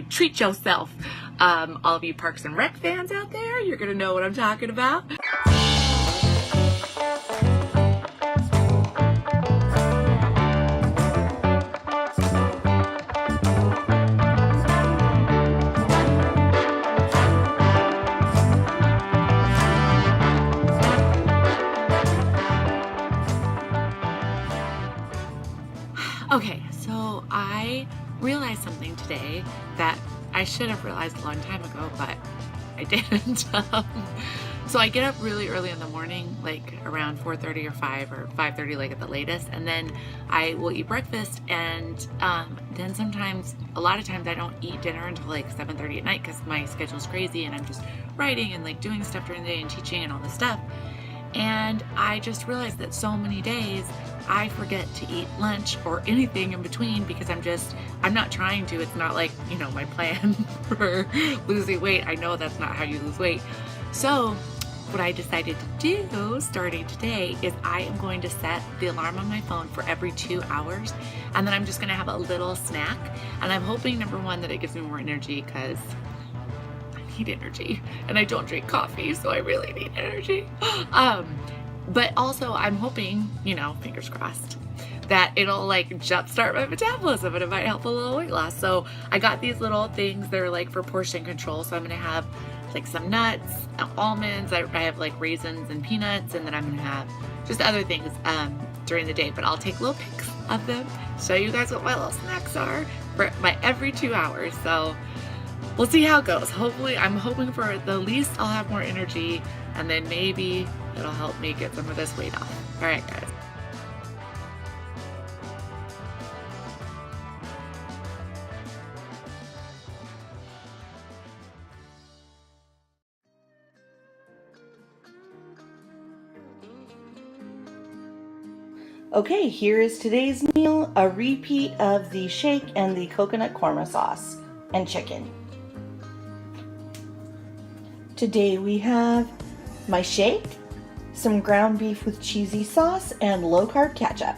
treat yourself. All of you Parks and Rec fans out there, you're gonna know what I'm talking about. Okay, so I realized something today that I should have realized a long time ago, but I didn't. So I get up really early in the morning, like around 4:30 or 5 or 5:30, like at the latest, and then I will eat breakfast, and then sometimes, a lot of times I don't eat dinner until like 7:30 at night because my schedule's crazy and I'm just writing and like doing stuff during the day and teaching and all this stuff. And I just realized that so many days I forget to eat lunch or anything in between because I'm not trying to. It's not like, you know, my plan for losing weight. I know that's not how you lose weight. So what I decided to do starting today is I am going to set the alarm on my phone for every 2 hours, and then I'm just going to have a little snack. And I'm hoping, number one, that it gives me more energy because need energy and I don't drink coffee, so I really need energy. But also I'm hoping, you know, fingers crossed, that it'll like jumpstart my metabolism and it might help a little weight loss. So I got these little things that are like for portion control. So I'm gonna have like some nuts, almonds, I have like raisins and peanuts, and then I'm gonna have just other things during the day, but I'll take little pics of them, show you guys what my little snacks are for my every 2 hours. So we'll see how it goes. Hopefully, I'm hoping for the least I'll have more energy, and then maybe it'll help me get some of this weight off. All right, guys. Okay, here is today's meal, a repeat of the shake and the coconut korma sauce and chicken. Today we have my shake, some ground beef with cheesy sauce, and low-carb ketchup.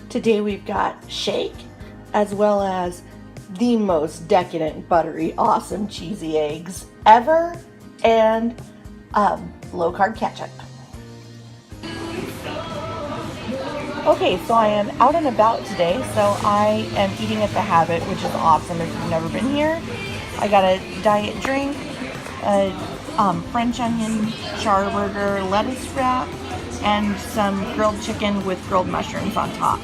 Today we've got shake, as well as the most decadent, buttery, awesome cheesy eggs ever, and low-carb ketchup. Okay, so I am out and about today, so I am eating at the Habit, which is awesome if you've never been here. I got a diet drink, a French onion char burger, lettuce wrap, and some grilled chicken with grilled mushrooms on top.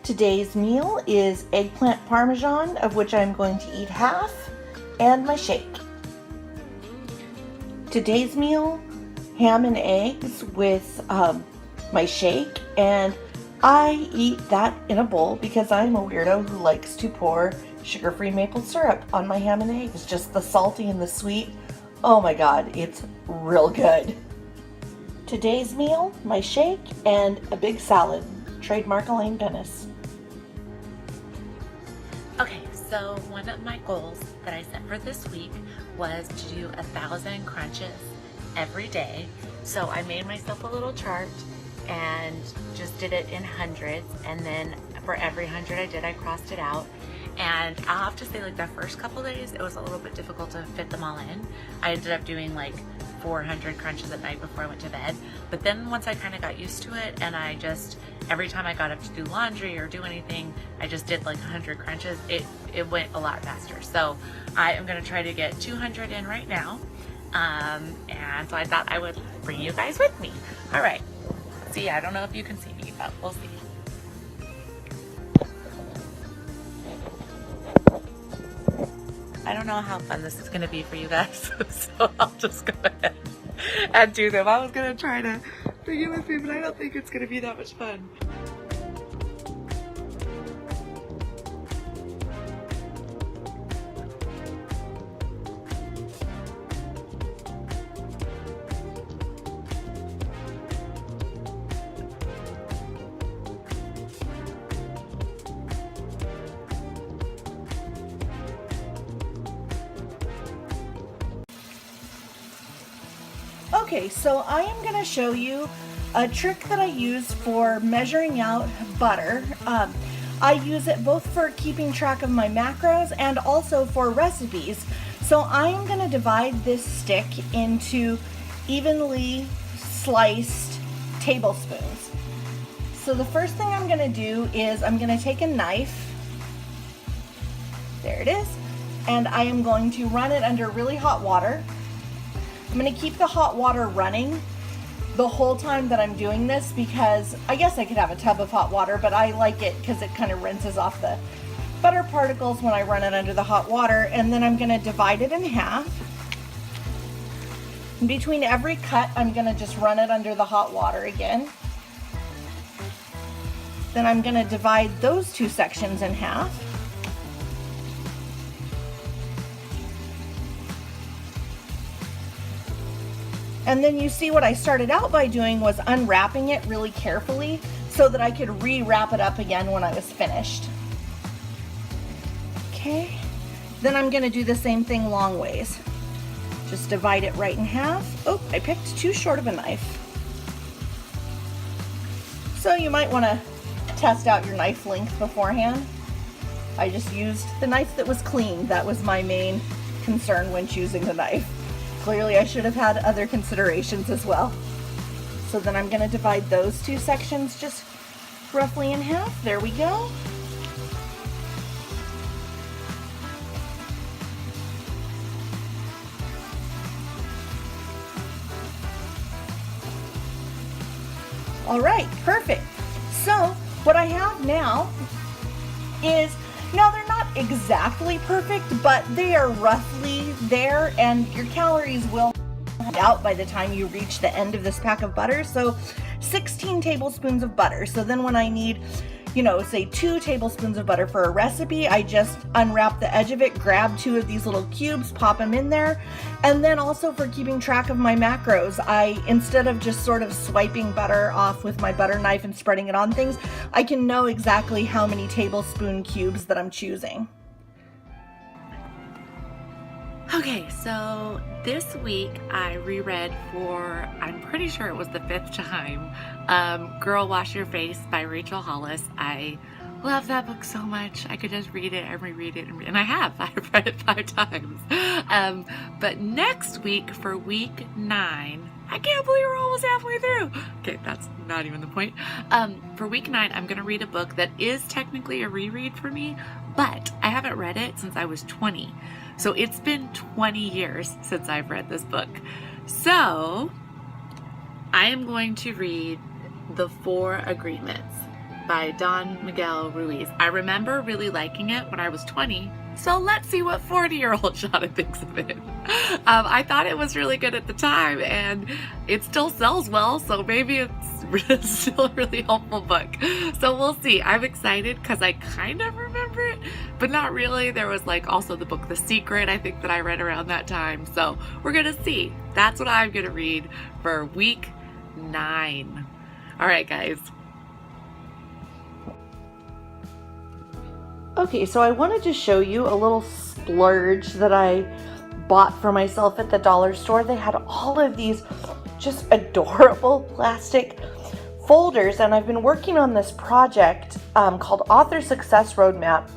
Today's meal is eggplant parmesan, of which I'm going to eat half, and my shake. Today's meal, ham and eggs with my shake, and I eat that in a bowl because I'm a weirdo who likes to pour sugar-free maple syrup on my ham and eggs. Just the salty and the sweet. Oh my god, it's real good. Today's meal, my shake, and a big salad. Trademark Elaine Bennis. Okay, so one of my goals that I set for this week was to do 1,000 crunches every day. So I made myself a little chart and just did it in hundreds, and then for every 100 I did, I crossed it out. And I'll have to say, like, the first couple days it was a little bit difficult to fit them all in. I ended up doing like 400 crunches at night before I went to bed, but then once I kind of got used to it, and I just, every time I got up to do laundry or do anything, I just did like 100 crunches. It went a lot faster. So I am going to try to get 200 in right now, and so I thought I would bring you guys with me. All right. See, I don't know if you can see me, but we'll see. I don't know how fun this is going to be for you guys, so I'll just go ahead and do them. I was going to try to bring you with me, but I don't think it's going to be that much fun. Okay, so I am going to show you a trick that I use for measuring out butter. I use it both for keeping track of my macros and also for recipes. So I am going to divide this stick into evenly sliced tablespoons. So the first thing I'm going to do is I'm going to take a knife, there it is, and I am going to run it under really hot water. I'm going to keep the hot water running the whole time that I'm doing this, because I guess I could have a tub of hot water, but I like it because it kind of rinses off the butter particles when I run it under the hot water. And then I'm going to divide it in half. In between every cut, I'm going to just run it under the hot water again. Then I'm going to divide those two sections in half. And then you see what I started out by doing was unwrapping it really carefully so that I could re-wrap it up again when I was finished. Okay, then I'm gonna do the same thing long ways. Just divide it right in half. Oh, I picked too short of a knife. So you might wanna test out your knife length beforehand. I just used the knife that was clean. That was my main concern when choosing the knife. Clearly I should have had other considerations as well. So then I'm going to divide those two sections just roughly in half. There we go. All right, perfect. So what I have now is, now they're not exactly perfect, but they are roughly there, and your calories will come out by the time you reach the end of this pack of butter. So 16 tablespoons of butter. So then when I need, say 2 tablespoons of butter for a recipe, I just unwrap the edge of it, grab 2 of these little cubes, pop them in there. And then also for keeping track of my macros, instead of just sort of swiping butter off with my butter knife and spreading it on things, I can know exactly how many tablespoon cubes that I'm choosing. Okay, so this week I reread for, I'm pretty sure it was the 5th time, Girl Wash Your Face by Rachel Hollis. I love that book so much. I could just read it and reread it, and I have. I've read it 5 times. But next week, for week 9, I can't believe we're almost halfway through. Okay, that's not even the point. For week 9, I'm going to read a book that is technically a reread for me, but I haven't read it since I was 20. So it's been 20 years since I've read this book. So I am going to read The 4 Agreements by Don Miguel Ruiz. I remember really liking it when I was 20. So let's see what 40-year-old Shawna thinks of it. I thought it was really good at the time, and it still sells well, so maybe it's still a really helpful book. So we'll see. I'm excited because I kind of remember it, but not really. There was also the book The Secret, I think, that I read around that time. So we're going to see. That's what I'm going to read for week 9. All right, guys. Okay, so I wanted to show you a little splurge that I bought for myself at the dollar store. They had all of these just adorable plastic folders, and I've been working on this project called Author Success Roadmap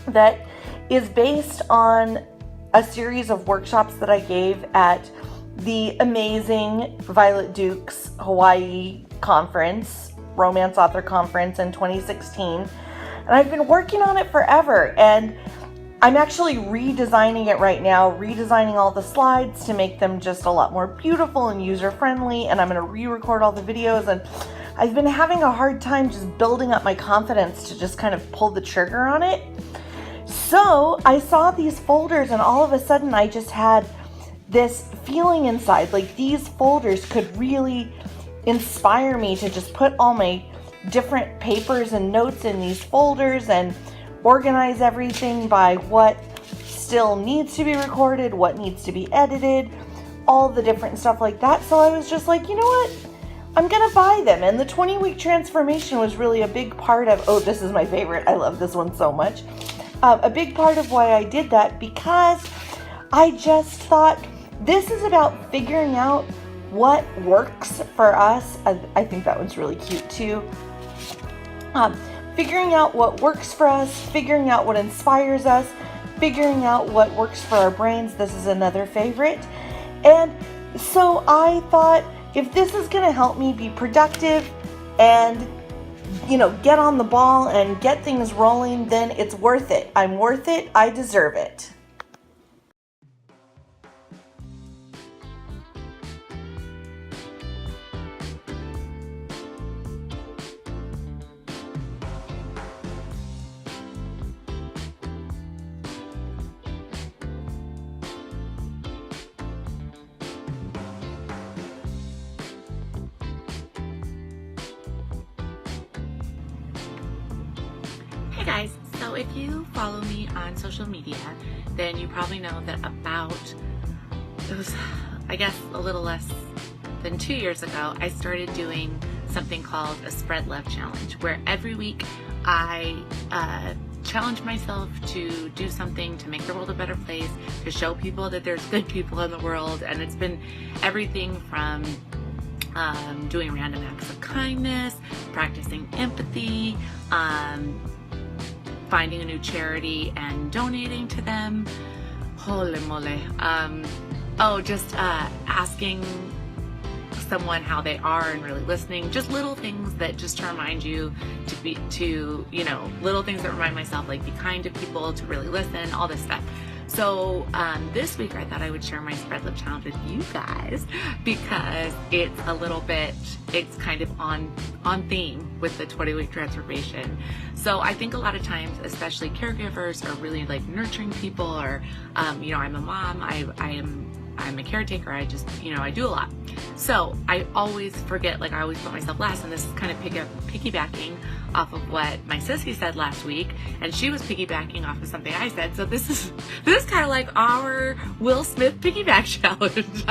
that is based on a series of workshops that I gave at the amazing Violet Duke's Hawaii conference, Romance Author Conference in 2016. And I've been working on it forever, and I'm actually redesigning it right now, redesigning all the slides to make them just a lot more beautiful and user-friendly, and I'm going to re-record all the videos, and I've been having a hard time just building up my confidence to just kind of pull the trigger on it. So I saw these folders, and all of a sudden I just had this feeling inside, like these folders could really inspire me to just put all my different papers and notes in these folders and organize everything by what still needs to be recorded, what needs to be edited, all the different stuff like that. So I was just like, you know what? I'm gonna buy them. And the 20-week transformation was really a big part of, oh, this is my favorite. I love this one so much. A big part of why I did that, because I just thought this is about figuring out what works for us. I think that one's really cute too. figuring out what works for us, figuring out what inspires us, figuring out what works for our brains. This is another favorite. And so I thought, if this is going to help me be productive and, get on the ball and get things rolling, then it's worth it. I'm worth it. I deserve it. Hey guys, so if you follow me on social media, then you probably know that it was, I guess, a little less than 2 years ago, I started doing something called a Spread Love Challenge, where every week I challenge myself to do something to make the world a better place, to show people that there's good people in the world. And it's been everything from doing random acts of kindness, practicing empathy, finding a new charity and donating to them. Holy moly. Just asking someone how they are and really listening. Just little things that just remind you little things that remind myself, like, be kind to people, to really listen, all this stuff. So this week I thought I would share my Spread Love Challenge with you guys, because it's kind of on theme with the 20-week transformation. So I think a lot of times, especially caregivers, are really like nurturing people, or I'm a mom, I'm a caretaker, I do a lot. So I always forget, I always put myself last, and this is kind of piggybacking off of what my sissy said last week, and she was piggybacking off of something I said. So this is kind of like our Will Smith piggyback challenge.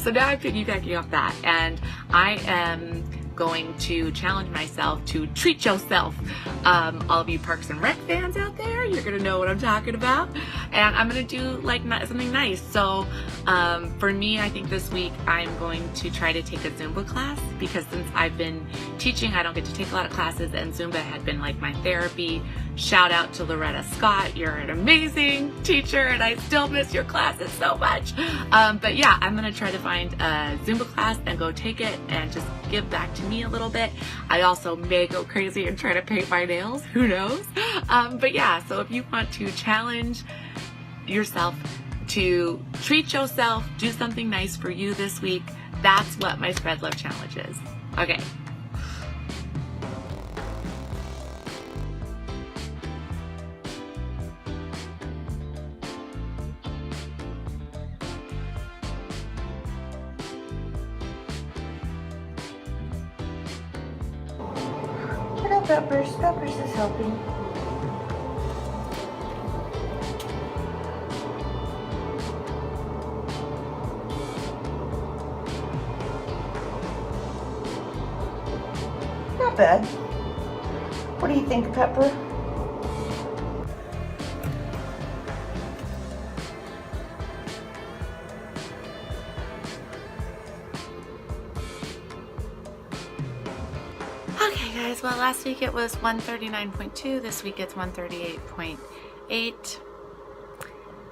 So now I'm piggybacking off that, and I am going to challenge myself to treat yourself. All of you Parks and Rec fans out there, you're gonna know what I'm talking about. And I'm gonna do something nice. So for me, I think this week I'm going to try to take a Zumba class, because since I've been teaching, I don't get to take a lot of classes, and Zumba had been like my therapy. Shout out to Loretta Scott, you're an amazing teacher, and I still miss your classes so much. But yeah, I'm gonna try to find a Zumba class and go take it and just give back to me a little bit. I also may go crazy and try to paint my nails, who knows? But yeah, so if you want to challenge yourself to treat yourself, do something nice for you this week, that's what my Spread Love Challenge is. Okay. Peppers. Peppers is helping. Not bad. What do you think, Pepper? Okay guys, well last week it was 139.2, this week it's 138.8.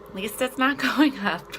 At least it's not going up.